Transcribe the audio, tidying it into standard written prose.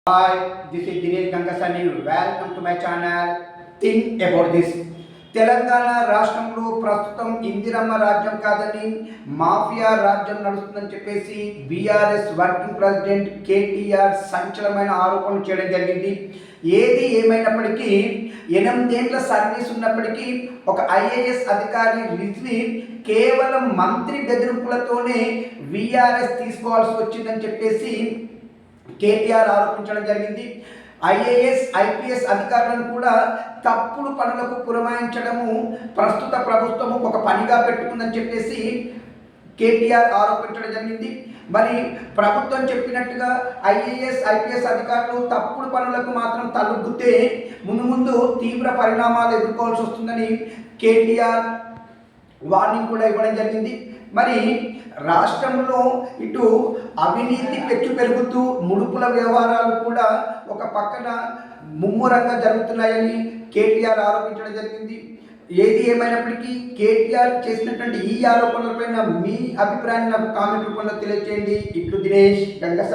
Hi, this is Dinesh Gangasani. Welcome to my channel. Think about this. Telangana రాష్ట్రంలో ప్రస్తుతం ఇందిరమ్మ రాజ్యం కాదని మాఫియా రాజ్యం నడుస్తుందని చెప్పేసి బీఆర్ఎస్ వర్కింగ్ ప్రెసిడెంట్ కేటీఆర్ సంచలనమైన ఆరోపణలు చేయడం జరిగింది. ఏది ఏమైనప్పటికీ 8 ఏళ్ల సర్వీస్ ఉన్నప్పటికీ ఒక ఐఏఎస్ అధికారి రిజ్వీ కేవలం మంత్రి బెదిరింపులతోనే బీఆర్ఎస్ తీసుకోవాల్సి వచ్చిందని చెప్పేసి కేటీఆర్ ఆరోపించడం జరిగింది. ఐఏఎస్ ఐపీఎస్ అధికారులను కూడా తప్పుడు పనులకు పురమాయించడము ప్రస్తుత ప్రభుత్వము ఒక పనిగా పెట్టుకుందని చెప్పేసి కేటీఆర్ ఆరోపించడం జరిగింది. మరి ప్రభుత్వం చెప్పినట్టుగా ఐఏఎస్ ఐపీఎస్ అధికారులు తప్పుడు పనులకు మాత్రం తలొగ్గితే ముందు తీవ్ర పరిణామాలు ఎదుర్కోవాల్సి వస్తుందని కేటీఆర్ వార్నింగ్ కూడా ఇవ్వడం జరిగింది. మరి రాష్ట్రంలో ఇటు అవినీతి పెరుగుతూ ముడుపుల వ్యవహారాలు కూడా ఒక పక్కన ముమ్మరంగా జరుగుతున్నాయని కేటీఆర్ ఆరోపించడం జరిగింది. ఏది ఏమైనప్పటికీ కేటీఆర్ చేసినటువంటి ఈ ఆరోపణలపైన మీ అభిప్రాయాన్ని నాకు కామెంట్ రూపంలో తెలియజేయండి. ఇట్లు దినేష్ గంగస.